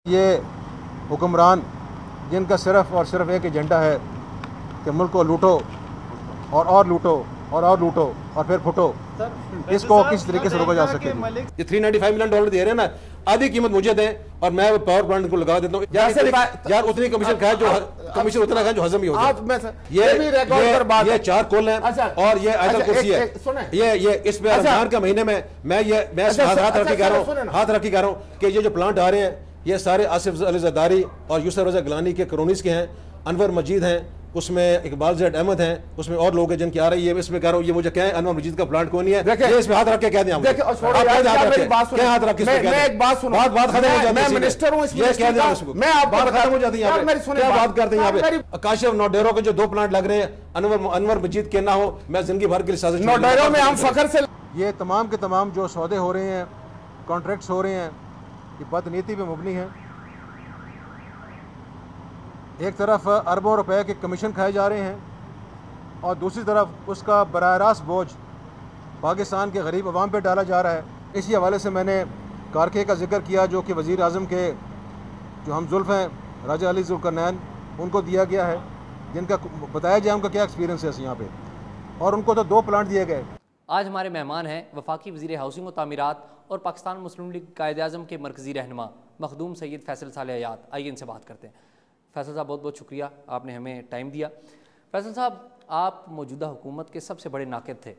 یہ حکمران جن کا صرف اور صرف ایک ایجنڈا ہے کہ ملک کو لوٹو اور لوٹو اور لوٹو اور پھر پھٹو، اس کو کس طریقے سے روکا جا سکے؟ یہ $395 ملین دے رہے ہیں نا، آدھی قیمت مجھے دیں اور میں پاور پلانٹ کو لگا دیتا ہوں یار اتنی کمیشن کھائے جو کمیشن اتنا کھائے جو ہضم ہی ہو جائے۔ یہ 4 کول ہیں اور یہ آیت الکرسی ہے۔ یہ اس پہ رمضان کے مہینے میں ہاتھ رکھ کے کہہ رہا ہوں کہ یہ جو پلانٹ آ رہے ہیں یہ سارے آصف علی زرداری اور یوسف رضا گیلانی کے کرونیز کے ہیں، انور مجید ہیں، اس میں اقبال زید احمد ہیں، اس میں اور لوگ ہیں جن کی آ رہی ہے۔ اس میں کہہ رہا ہوں یہ مجھے کہیں انور مجید کا پلانٹ کون نہیں ہے، یہ اس میں ہاتھ رکھ کے کہہ دیں ہم بات ختم ہو جاتی ہے۔ کیا بات کرتے ہیں یہاں پہ کاشف نوڈیرو کے جو 2 پلانٹ لگ رہے ہیں، انور مجید کے نہ ہو، میں زندگی بھر کے لیے سازش نوڈیرو میں ہم فخر سے یہ تمام کے تمام جو سودے ہو رہے ہیں، کانٹریکٹس ہو رہے ہیں، یہ بدنیتی پہ مبنی ہیں۔ ایک طرف اربوں روپے کے کمیشن کھائے جا رہے ہیں اور دوسری طرف اس کا براہ راست بوجھ پاکستان کے غریب عوام پہ ڈالا جا رہا ہے۔ اسی حوالے سے میں نے کارکے کا ذکر کیا جو کہ وزیر اعظم کے جو ہم زلف ہیں راجہ علی ذوالقرنین، ان کو دیا گیا ہے، جن کا بتایا جائے ان کا کیا ایکسپیرینس ہے یہاں پہ، اور ان کو تو 2 پلانٹ دیے گئے۔ آج ہمارے مہمان ہیں وفاقی وزیر ہاؤسنگ و تعمیرات اور پاکستان مسلم لیگ قائد اعظم کے مرکزی رہنما مخدوم سید فیصل صالح حیات۔ آئیے ان سے بات کرتے ہیں۔ فیصل صاحب بہت بہت شکریہ، آپ نے ہمیں ٹائم دیا۔ فیصل صاحب، آپ موجودہ حکومت کے سب سے بڑے ناقد تھے،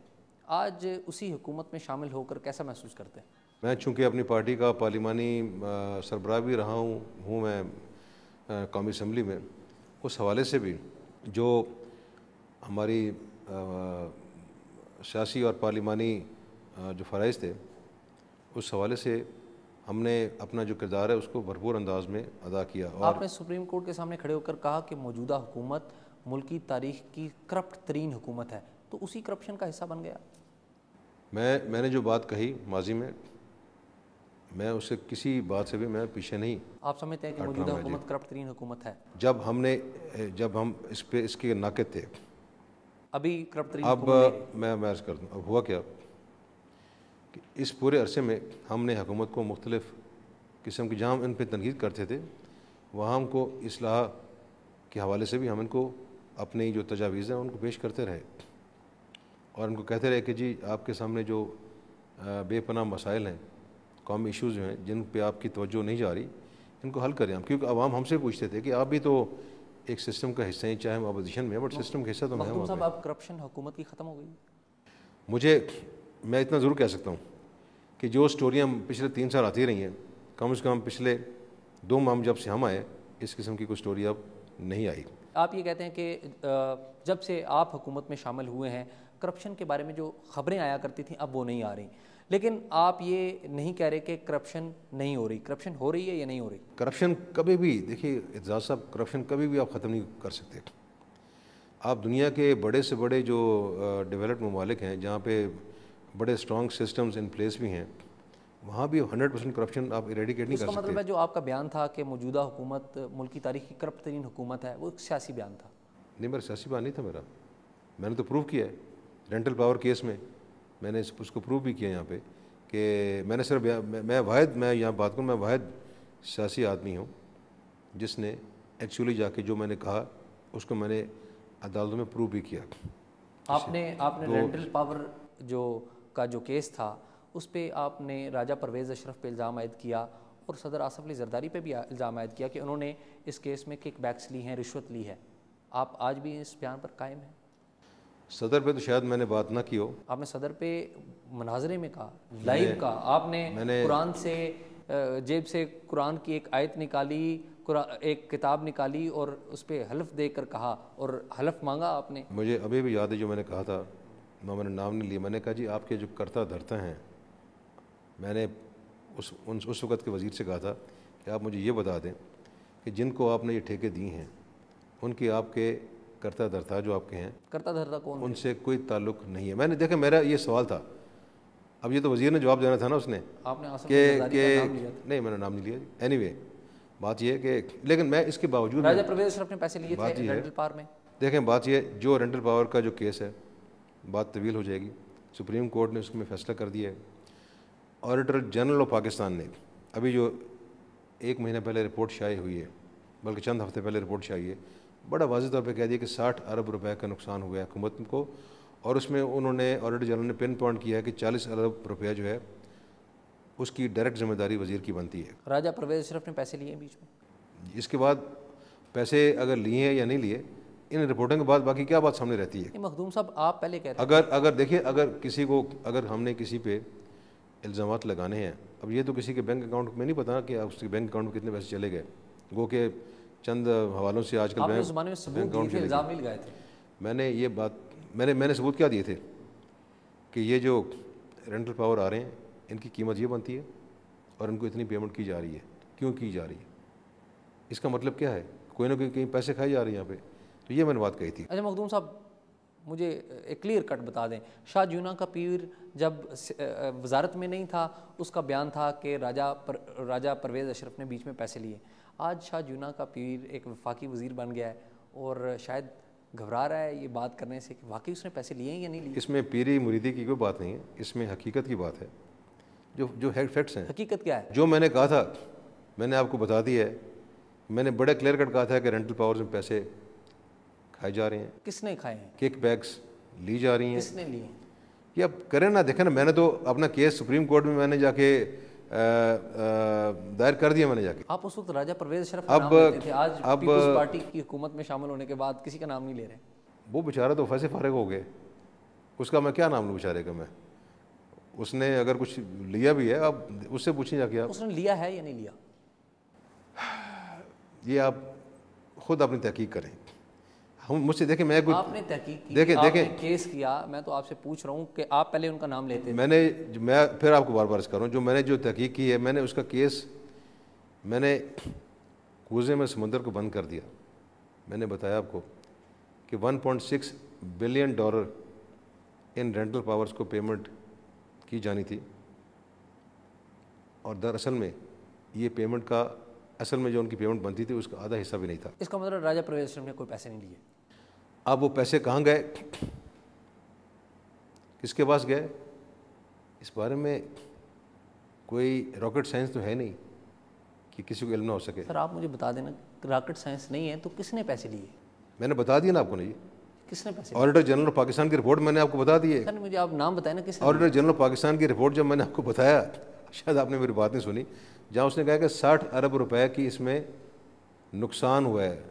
آج اسی حکومت میں شامل ہو کر کیسا محسوس کرتے ہیں؟ میں چونکہ اپنی پارٹی کا پارلیمانی سربراہ بھی رہا ہوں میں قومی اسمبلی میں، اس حوالے سے بھی جو ہماری سیاسی اور پارلیمانی جو فرائض تھے اس حوالے سے ہم نے اپنا جو کردار ہے اس کو بھرپور انداز میں ادا کیا۔ اور آپ نے سپریم کورٹ کے سامنے کھڑے ہو کر کہا کہ موجودہ حکومت ملک کی تاریخ کی کرپٹ ترین حکومت ہے، تو اسی کرپشن کا حصہ بن گیا؟ میں نے جو بات کہی ماضی میں، میں اس سے کسی بات سے بھی میں پیچھے نہیں۔ آپ سمجھتے ہیں کہ موجودہ حکومت کرپٹ ترین حکومت ہے؟ جب ہم اس کے ناقد تھے، ابھی کرپٹ ترین اب میں عرض کر دوں اب ہوا کیا کہ اس پورے عرصے میں ہم نے حکومت کو مختلف قسم کی، جہاں ہم ان پہ تنقید کرتے تھے وہاں ہم کو اصلاح کے حوالے سے بھی ہم ان کو اپنی جو تجاویز ہیں ان کو پیش کرتے رہے اور ان کو کہتے رہے کہ جی آپ کے سامنے جو بے پناہ مسائل ہیں، قومی ایشوز ہیں جن پہ آپ کی توجہ نہیں جا رہی، ان کو حل کریں ہم، کیونکہ عوام ہم سے پوچھتے تھے کہ آپ بھی تو ایک سسٹم کا حصہ ہیں، چاہے ہم اپوزیشن میں ہیں بٹ سسٹم کا حصہ تو مخدوم صاحب، اب کرپشن حکومت کی ختم ہو گئی؟ میں اتنا ضرور کہہ سکتا ہوں کہ جو سٹوریاں پچھلے 3 سال آتی رہی ہیں، کم سے کم پچھلے 2 ماہ جب سے ہم آئے اس قسم کی کوئی سٹوری اب نہیں آئی۔ آپ یہ کہتے ہیں کہ جب سے آپ حکومت میں شامل ہوئے ہیں کرپشن کے بارے میں جو خبریں آیا کرتی تھیں اب وہ نہیں آ رہی، لیکن آپ یہ نہیں کہہ رہے کہ کرپشن نہیں ہو رہی، کرپشن ہو رہی ہے یا نہیں ہو رہی؟ کرپشن کبھی بھی، دیکھیے اعتزاز صاحب، کرپشن کبھی بھی آپ ختم نہیں کر سکتے۔ آپ دنیا کے بڑے سے بڑے جو ڈیولپڈ ممالک ہیں جہاں پہ بڑے اسٹرانگ سسٹمز ان پلیس بھی ہیں، وہاں بھی 100% کرپشن آپ ایریڈیکیٹ نہیں کر سکتے۔ اس کا مطلب ہے جو آپ کا بیان تھا کہ موجودہ حکومت ملک کی تاریخ کی کرپٹ ترین حکومت ہے، وہ ایک سیاسی بیان تھا؟ نہیں، میرا سیاسی بیان نہیں تھا، میں نے تو پروف کیا ہے رینٹل پاور کیس میں، میں نے اس کو پروف بھی کیا یہاں پہ کہ میں نے صرف میں یہاں بات کروں، میں واحد سیاسی آدمی ہوں جس نے ایکچولی جا کے جو میں نے کہا اس کو میں نے عدالتوں میں پروف بھی کیا۔ آپ نے رینٹل پاور جو کیس تھا اس پہ آپ نے راجہ پرویز اشرف پہ الزام عائد کیا اور صدر آصف علی زرداری پہ بھی الزام عائد کیا کہ انہوں نے اس کیس میں کک بیکس لی ہیں، رشوت لی ہے۔ آپ آج بھی اس بیان پر قائم ہیں؟ صدر پہ تو شاید میں نے بات نہ کی ہو۔ آپ نے صدر پہ مناظرے میں کہا، لائیو کہا، آپ نے قرآن سے جیب سے قرآن کی ایک آیت نکالی، ایک کتاب نکالی اور اس پہ حلف دے کر کہا اور حلف مانگا آپ نے۔ مجھے ابھی بھی یاد ہے جو میں نے کہا تھا، میں نے نام نہیں لیا، میں نے کہا جی آپ کے جو کرتا دھرتا ہیں، میں نے اس وقت کے وزیر سے کہا تھا کہ آپ مجھے یہ بتا دیں کہ جن کو آپ نے یہ ٹھیکے دی ہیں ان کی آپ کے کرتا دھرتا جو آپ کے ہیں، کرتا دھرتا کون، ان سے کوئی تعلق نہیں ہے۔ میں نے دیکھا، میرا یہ سوال تھا، اب یہ تو وزیر نے جواب دینا تھا نا، اس نے آپ نے نہیں، میں نے نام نہیں لیا۔ اینی وے بات یہ ہے کہ لیکن میں اس کے باوجود راجہ پرویز اشرف نے پیسے لیے تھے رینٹل پاور میں۔ دیکھیں بات یہ، جو رینٹل پاور کا جو کیس ہے بات طویل ہو جائے گی، سپریم کورٹ نے اس میں فیصلہ کر دیا ہے۔ آڈیٹر جنرل آف پاکستان نے ابھی جو 1 مہینہ پہلے رپورٹ شائع ہوئی ہے، بلکہ چند ہفتے پہلے رپورٹ شائع ہے، بڑا واضح طور پہ کہہ دیا کہ 60 ارب روپے کا نقصان ہوا ہے حکومت کو، اور اس میں انہوں نے آڈیٹر جنرل نے پن پوائنٹ کیا ہے کہ 40 ارب روپیہ جو ہے اس کی ڈائریکٹ ذمہ داری وزیر کی بنتی ہے۔ راجہ پرویز اشرف نے پیسے لیے ہیں بیچ میں؟ اس کے بعد پیسے اگر لیے ہیں یا نہیں لیے، ان رپورٹنگ کے بعد باقی کیا بات سامنے رہتی ہے؟ مخدوم صاحب آپ پہلے کہتے ہیں اگر دیکھیں، اگر ہم نے کسی پہ الزامات لگانے ہیں، اب یہ تو کسی کے بینک اکاؤنٹ میں نہیں پتا کہ اس کے بینک اکاؤنٹ میں کتنے پیسے چلے گئے، گو کہ چند حوالوں سے آج کل آپ نے زمانے میں ثبوت دیے تھے، الزام نہیں لگائے تھے۔ میں نے یہ بات میں نے ثبوت کیا دیے تھے کہ یہ جو رینٹل پاور آ رہے ہیں ان کی قیمت یہ بنتی ہے اور ان کو اتنی پیمنٹ کی جا رہی ہے، کیوں کی جا رہی ہے، اس کا مطلب کیا ہے؟ کوئی نہ کوئی کہیں پیسے کھائے جا رہے ہیں یہاں پہ، تو یہ میں نے بات کہی تھی۔ اچھا مخدوم صاحب مجھے ایک کلیئر کٹ بتا دیں، شاہ جونا کا پیر جب وزارت میں نہیں تھا اس کا بیان تھا کہ راجہ پرویز اشرف نے بیچ میں پیسے لیے، آج شاہ جونا کا پیر ایک وفاقی وزیر بن گیا ہے اور شاید گھبرا رہا ہے یہ بات کرنے سے کہ واقعی اس نے پیسے لیے ہیں یا نہیں لیے؟ اس میں پیری مریدی کی کوئی بات نہیں ہے، اس میں حقیقت کی بات ہے، جو فیکٹس ہیں۔ حقیقت کیا ہے؟ جو میں نے کہا تھا میں نے آپ کو بتا دیا ہے، میں نے بڑے کلیئر کٹ کہا تھا کہ رینٹل پاور میں پیسے کھائے جا رہے ہیں۔ کس نے کھائے ہیں؟ کک بیکس لی جا رہی ہیں۔ کس نے لیے ہیں؟ یہ اب کریں نا، دیکھیں نا، میں نے تو اپنا کیس سپریم کورٹ میں نے جا کے دائر کر دیا، میں نے جا کے۔ آپ اس وقت راجہ پرویز اشرف کا نام لیتے تھے، آج پیپلز پارٹی کی حکومت میں شامل ہونے کے بعد کسی کا نام نہیں لے رہے۔ وہ بیچارہ تو ویسے فارغ ہو گئے، اس کا میں کیا نام لوں بیچارے کا میں؟ اس نے اگر کچھ لیا بھی ہے، آپ اس سے پوچھیں جا کے۔ آپ اس نے لیا ہے یا نہیں لیا؟ یہ آپ خود اپنی تحقیق کریں، ہم مجھ سے دیکھیں، میں کوئی آپ نے تحقیق کی، دیکھیں آپ نے کیس کیا، میں تو آپ سے پوچھ رہا ہوں کہ آپ پہلے ان کا نام لیتے تھے۔ میں پھر آپ کو بار بار اس کر رہا ہوں، جو میں نے جو تحقیق کی ہے، میں نے اس کا کیس، میں نے کوزے میں سمندر کو بند کر دیا۔ میں نے بتایا آپ کو کہ $1.6 بلین ان رینٹل پاورز کو پیمنٹ کی جانی تھی، اور دراصل میں یہ پیمنٹ کا اصل میں جو ان کی پیمنٹ بنتی تھی اس کا آدھا حصہ بھی نہیں تھا۔ اس کا مطلب راجہ پرویز اشرف نے کوئی پیسے نہیں لیے۔ اب وہ پیسے کہاں گئے، کس کے پاس گئے، اس بارے میں کوئی راکٹ سائنس تو ہے نہیں کہ کسی کو علم نہ ہو سکے۔ سر آپ مجھے بتا دینا، راکٹ سائنس نہیں ہے تو کس نے پیسے لیے؟ میں نے بتا دیا نا آپ کو، نہیں کس نے پیسے؟ آڈیٹر جنرل آف پاکستان کی رپورٹ میں نے آپ کو بتا دی ہے۔ سر مجھے آپ نام بتائیں نا کس نے۔ آڈیٹر جنرل آف پاکستان کی رپورٹ جب میں نے آپ کو بتایا، شاید آپ نے میری بات نہیں سنی، جہاں اس نے کہا کہ 60 ارب روپے کی اس میں نقصان ہوا ہے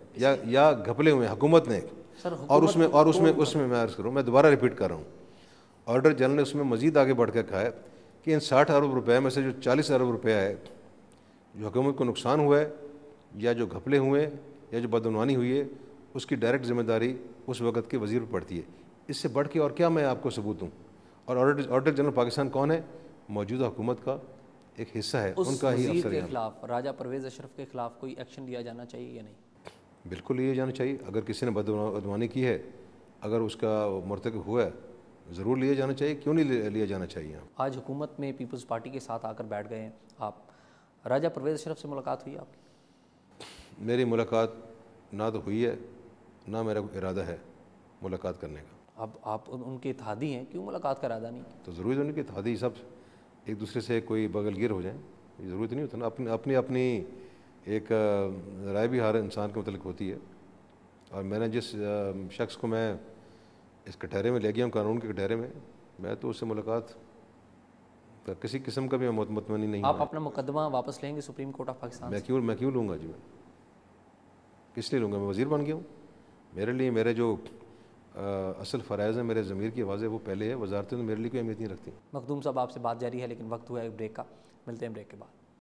یا گھپلے ہوئے ہیں حکومت نے، اور اس میں میں عرض کروں، میں دوبارہ ریپیٹ کر رہا ہوں، آڈیٹر جنرل نے اس میں مزید آگے بڑھ کے کہا ہے کہ ان 60 ارب روپے میں سے جو 40 ارب روپیہ ہے جو حکومت کو نقصان ہوا ہے یا جو گھپلے ہوئے یا جو بدعنوانی ہوئی ہے، اس کی ڈائریکٹ ذمہ داری اس وقت کے وزیر پر پڑتی ہے۔ اس سے بڑھ کے اور کیا میں آپ کو ثبوت دوں؟ اور آڈیٹر جنرل پاکستان کون ہے؟ موجودہ حکومت کا ایک حصہ ہے، ان کا ہی افسر ہے۔ کے خلاف، راجہ پرویز اشرف کے خلاف کوئی ایکشن لیا جانا چاہیے یا نہیں؟ بالکل لیا جانا چاہیے، اگر کسی نے بدعنوانی کی ہے، اگر اس کا مرتکب ہوا ہے، ضرور لیا جانا چاہیے، کیوں نہیں لیا جانا چاہیے۔ آج حکومت میں پیپلز پارٹی کے ساتھ آ کر بیٹھ گئے ہیں آپ، راجہ پرویز اشرف سے ملاقات ہوئی آپ کی؟ میری ملاقات نہ تو ہوئی ہے، نہ میرا کوئی ارادہ ہے ملاقات کرنے کا۔ اب آپ ان کے اتحادی ہیں، کیوں ملاقات کا ارادہ نہیں؟ تو ضروری تو نہیں کہ اتحادی سب ایک دوسرے سے کوئی بغل گیر ہو جائیں، یہ ضروری تو نہیں ہوتا نا، اپنی ایک رائے بھی ہر انسان کے متعلق ہوتی ہے، اور میں نے جس شخص کو میں اس کٹہرے میں لے گیا ہوں، قانون کے کٹہرے میں تو اس سے ملاقات کسی قسم کا بھی مطمئن نہیں ہوں۔ آپ اپنا مقدمہ واپس لیں گے سپریم کورٹ آف پاکستان سے؟ میں کیوں لوں گا جی؟ میں کس لیے لوں گا؟ میں وزیر بن گیا ہوں، میرے لیے میرے جو اصل فرائض ہیں، میرے ضمیر کی آواز ہے، وہ پہلے ہے، وزارتیں تو میرے لیے کوئی اہمیت نہیں رکھتی۔ مخدوم صاحب آپ سے بات جاری ہے لیکن وقت ہوا ہے بریک کا، ملتے ہیں بریک کے بعد۔